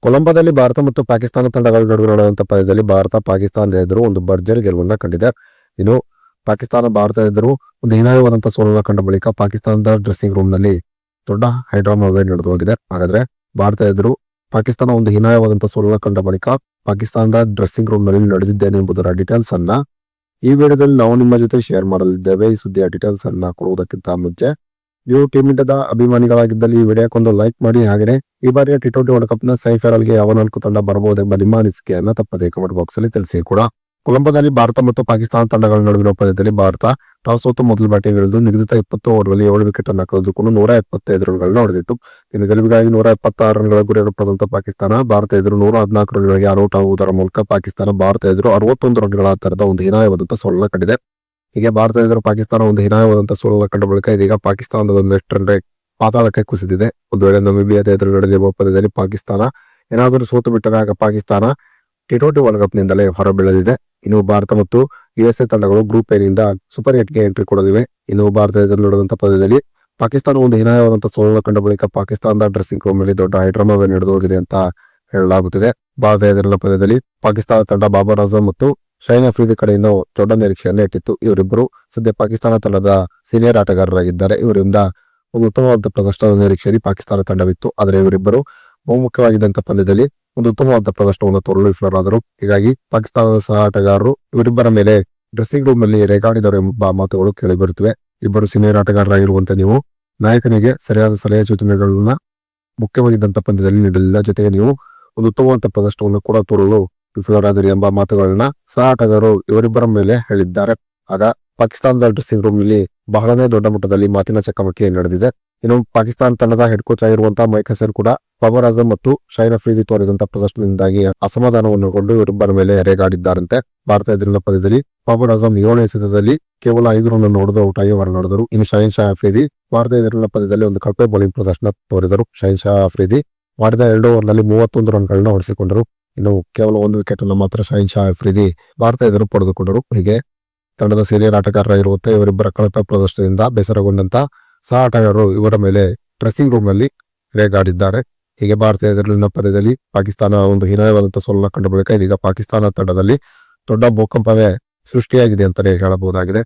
ಕೊಲಂಬೋದಲ್ಲಿ ಭಾರತ ಮತ್ತು ಪಾಕಿಸ್ತಾನ ತಂಡಗಳ ನಡುವೆ ನಡೆದಂತಹ ಪಂದ್ಯದಲ್ಲಿ ಭಾರತ ಪಾಕಿಸ್ತಾನದ ಎದುರು ಒಂದು ಭರ್ಜರಿ ಗೆಲುವನ್ನ ಕಂಡಿದೆ. ಇನ್ನು ಪಾಕಿಸ್ತಾನ ಭಾರತ ಎದುರು ಒಂದು ಹೀನಾಯವಾದಂತಹ ಸೋಲನ್ನ ಕಂಡ ಬಳಿಕ ಪಾಕಿಸ್ತಾನದ ಡ್ರೆಸ್ಸಿಂಗ್ ರೂಮ್ ನಲ್ಲಿ ದೊಡ್ಡ ಹೈಡ್ರಾಮಾವೇ ನಡೆದು ಹೋಗಿದೆ. ಹಾಗಾದ್ರೆ ಭಾರತ ಎದುರು ಪಾಕಿಸ್ತಾನ ಒಂದು ಹೀನಾಯವಾದಂತಹ ಸೋಲನ್ನ ಕಂಡ ಬಳಿಕ ಪಾಕಿಸ್ತಾನದ ಡ್ರೆಸ್ಸಿಂಗ್ ರೂಮ್ ನಲ್ಲಿ ನಡೆದಿದ್ದೇನೆ ಎಂಬುದರ ಡೀಟೇಲ್ಸ್ ಅನ್ನ ಈ ವಿಡಿಯೋದಲ್ಲಿ ನಾವು ನಿಮ್ಮ ಜೊತೆ ಶೇರ್ ಮಾಡಲಿದ್ದೇವೆ. ಈ ಸುದ್ದಿಯ ಡೀಟೇಲ್ಸ್ ಅನ್ನ ಕೊಡುವುದಕ್ಕಿಂತ ಮುಂಚೆ ನೀವು ಟೀಮ್ ಇಂಡಿಯಾದ ಅಭಿಮಾನಿಗಳಾಗಿದ್ದಲ್ಲಿ ಈ ವಿಡಿಯೋಕ್ಕೊಂದು ಲೈಕ್ ಮಾಡಿ. ಹಾಗೆ ಈ ಬಾರಿಯ ಟಿ20 ವರ್ಲ್ಡ್ ಕಪ್ ನ ಸೆಮಿಫೈನಲ್ ಗೆ ಯಾವ 4 ತಂಡ ಬರಬಹುದೆಂಬ ನಿಮ್ಮ ಅನಿಸಿಕೆಯನ್ನ ತಪ್ಪದೇ ಕಮೆಂಟ್ ಬಾಕ್ಸ್ ಅಲ್ಲಿ ತಿಳಿಸಿ ಕೂಡ. ಕೊಲಂಬೋದಲ್ಲಿ ಭಾರತ ಮತ್ತು ಪಾಕಿಸ್ತಾನ ತಂಡಗಳ ನಡುವಿನ ಪಂದ್ಯದಲ್ಲಿ ಭಾರತ ಟಾಸ್ ಸೋತು ಮೊದಲು ಬ್ಯಾಟಿಂಗ್ ಇಳಿದು ನಿಗದಿತ 20 ಓವರ್ಗಳಲ್ಲಿ 7 ವಿಕೆಟ್ ಅನ್ನು ಕಳೆದುಕೊಂಡು 175 ರನ್ಗಳನ್ನ ಹೊಡೆದಿತ್ತು. ಇನ್ನು ಗೆಲುವಿಗಾಗಿ 176 ರನ್ಗಳ ಗುರಿಯನ್ನು ಪಡೆದಂತ ಪಾಕಿಸ್ತಾನ ಭಾರತ ಎದುರು 114 ರನ್ಗಳಿಗೆ ಆಲ್ಔಟ್ ಆಗುವುದರ ಮೂಲಕ ಪಾಕಿಸ್ತಾನ ಭಾರತ ಎದುರು 61 ರನ್ಗಳ ಅಂತರದ ಒಂದು ಹೀನಾಯವಾದಂತಹ ಸೋಲನ್ನ ಕಂಡಿದೆ. ಹೀಗೆ ಭಾರತ ಎದುರು ಪಾಕಿಸ್ತಾನ ಒಂದು ಹೀನಾಯವಾದಂತಹ ಸೋಲನ್ನ ಕಂಡ ಬಳಿಕ ಇದೀಗ ಪಾಕಿಸ್ತಾನದ ನೆಟ್ ರನ್ ರೇಟ್ ಪಾತಾಳಕ್ಕೆ ಕುಸಿದಿದೆ. ಒಂದು ವೇಳೆ ನಮಿಬಿಯಾದ ಎದುರು ನಡೆದಿರುವ ಪಂದ್ಯದಲ್ಲಿ ಪಾಕಿಸ್ತಾನ ಏನಾದರೂ ಸೋತು ಬಿಟ್ಟರೆ ಆಗ ಪಾಕಿಸ್ತಾನ ಟಿ20 ವರ್ಲ್ಡ್ ಕಪ್ ನಿಂದಲೇ ಹೊರಬೀಳಲಿದೆ. ಇನ್ನು ಭಾರತ ಮತ್ತು ಯುಎಸ್ಎ ತಂಡಗಳು ಗ್ರೂಪ್ ಎ ನಿಂದ ಸೂಪರ್ 8 ಗೆ ಎಂಟ್ರಿ ಕೊಡಲಿವೆ. ಇನ್ನು ಭಾರತ ಎದುರು ನಡೆದಂತಹ ಪಂದ್ಯದಲ್ಲಿ ಪಾಕಿಸ್ತಾನ ಒಂದು ಹೀನಾಯವಾದಂತಹ ಸೋಲನ್ನು ಕಂಡ ಬಳಿಕ ಪಾಕಿಸ್ತಾನದ ಡ್ರೆಸ್ಸಿಂಗ್ ರೂಮ್ ನಲ್ಲಿ ದೊಡ್ಡ ಹೈಡ್ರಾಮಾವೇ ನಡೆದು ಹೋಗಿದೆ ಅಂತ ಹೇಳಲಾಗುತ್ತಿದೆ. ಭಾರತ ಎದುರಿನ ಪಂದ್ಯದಲ್ಲಿ ಪಾಕಿಸ್ತಾನ ತಂಡ ಬಾಬರ್ ಆಜಮ್ ಮತ್ತು ಶೈನ್ ಅಫ್ರಿದಿ ಕಡೆಯಿಂದ ದೊಡ್ಡ ನಿರೀಕ್ಷೆಯನ್ನ ಇಟ್ಟಿತ್ತು. ಇವರಿಬ್ಬರು ಸದ್ಯ ಪಾಕಿಸ್ತಾನ ತಂಡದ ಸೀನಿಯರ್ ಆಟಗಾರರಾಗಿದ್ದಾರೆ. ಇವರಿಂದ ಒಂದು ಉತ್ತಮವಾದ ಪ್ರದರ್ಶನದ ನಿರೀಕ್ಷೆಯಲ್ಲಿ ಪಾಕಿಸ್ತಾನ ತಂಡವಿತ್ತು. ಆದರೆ ಇವರಿಬ್ಬರು ಬಹುಮುಖ್ಯವಾಗಿದ್ದಂತಹ ಪಂದ್ಯದಲ್ಲಿ ಒಂದು ಉತ್ತಮವಾದ ಪ್ರದರ್ಶನವನ್ನು ತೋರಲು ವಿಫಲರಾದರು. ಹೀಗಾಗಿ ಪಾಕಿಸ್ತಾನದ ಸಹ ಆಟಗಾರರು ಇವರಿಬ್ಬರ ಮೇಲೆ ಡ್ರೆಸ್ಸಿಂಗ್ ರೂಮ್ ನಲ್ಲಿ ರೇಗಾಡಿದರು ಎಂಬ ಮಾತುಗಳು ಕೇಳಿಬರುತ್ತಿವೆ. ಇಬ್ಬರು ಸೀನಿಯರ್ ಆಟಗಾರರಾಗಿರುವಂತೆ ನೀವು ನಾಯಕನಿಗೆ ಸರಿಯಾದ ಸಲಹೆ ಸೂಚನೆಗಳನ್ನ ಮುಖ್ಯವಾಗಿದ್ದಂತಹ ಪಂದ್ಯದಲ್ಲಿ ನೀಡಲಿಲ್ಲ. ಜೊತೆಗೆ ನೀವು ಒಂದು ಉತ್ತಮವಾದ ಪ್ರದರ್ಶನವನ್ನು ಕೂಡ ತೋರಲು ವಿಫಲರಾದರು ಎಂಬ ಮಾತುಗಳನ್ನ ಸಹ ಆಟಗಾರರು ಇವರಿಬ್ಬರ ಮೇಲೆ ಹೇಳಿದ್ದಾರೆ. ಆಗ ಪಾಕಿಸ್ತಾನದ ಡ್ರೆಸ್ಸಿಂಗ್ ರೂಮ್ ನಲ್ಲಿ ಬಹಳನೇ ದೊಡ್ಡ ಮಟ್ಟದಲ್ಲಿ ಮಾತಿನ ಚಕಮಕಿ ನಡೆದಿದೆ. ಇನ್ನು ಪಾಕಿಸ್ತಾನ ತಂಡದ ಹೆಡ್ ಕೋಚ್ ಆಗಿರುವಂತಹ ಮೈಕ್ ಹಸನ್ ಕೂಡ ಬಾಬರ್ ಆಜಮ್ ಮತ್ತು ಶೈನ್ ಅಫ್ರಿದಿ ತೋರಿದಂತಹ ಪ್ರದರ್ಶನದಿಂದಾಗಿ ಅಸಮಾಧಾನವನ್ನು ಕೊಂಡು ಇವರಿಬ್ಬರ ಮೇಲೆ ರೇಗಾಡಿದ್ದಾರಂತೆ. ಭಾರತ ಎದುರಿನ ಪಂದ್ಯದಲ್ಲಿ ಬಾಬರ್ ಆಜಮ್ 7ನೇ ಎಸೆತದಲ್ಲಿ ಕೇವಲ 5 ರನ್ ಹೊಡೆದು ಔಟ್ ಆಗಿ ಹೊರನಡೆದರು. ಇನ್ನು ಶೈನ್ ಶಾ ಅಫ್ರಿದಿ ಭಾರತ ಎದುರಿನ ಪಂದ್ಯದಲ್ಲಿ ಒಂದು ಕಳಪೆ ಬೌಲಿಂಗ್ ಪ್ರದರ್ಶನ ತೋರಿದರು. ಶೈನ್ ಶಾ ಅಫ್ರಿದಿ ಮಾಡಿದ 2 ಓವರ್ನಲ್ಲಿ 31 ರನ್ಗಳನ್ನ ಹೊಡೆಸಿಕೊಂಡರು. ಇನ್ನು ಕೇವಲ 1 ವಿಕೆಟ್ ಅನ್ನು ಮಾತ್ರ ಶೈನ್ ಶಾ ಅಫ್ರಿದಿ ಭಾರತ ಎದುರು ಪಡೆದುಕೊಂಡರು. ಹೀಗೆ ತಂಡದ ಸೀನಿಯರ್ ಆಟಗಾರರಾಗಿರುವಂತೆ ಇವರಿಬ್ಬರ ಕಳಪೆ ಪ್ರದರ್ಶನದಿಂದ ಬೇಸರಗೊಂಡಂತ ಸಹ ಆಟಗಾರರು ಇವರ ಮೇಲೆ ಡ್ರೆಸ್ಸಿಂಗ್ ರೂಮ್ ನಲ್ಲಿ ರೇಗಾಡಿದ್ದಾರೆ. ಹೀಗೆ ಭಾರತ ಎದುರಿನ ಪಂದ್ಯದಲ್ಲಿ ಪಾಕಿಸ್ತಾನ ಒಂದು ಹೀನಾಯವಾದಂತಹ ಸೋಲನ್ನ ಕಂಡ ಬಳಿಕ ಇದೀಗ ಪಾಕಿಸ್ತಾನ ತಂಡದಲ್ಲಿ ದೊಡ್ಡ ಭೂಕಂಪವೇ ಸೃಷ್ಟಿಯಾಗಿದೆ ಅಂತಾನೆ ಹೇಳಬಹುದಾಗಿದೆ.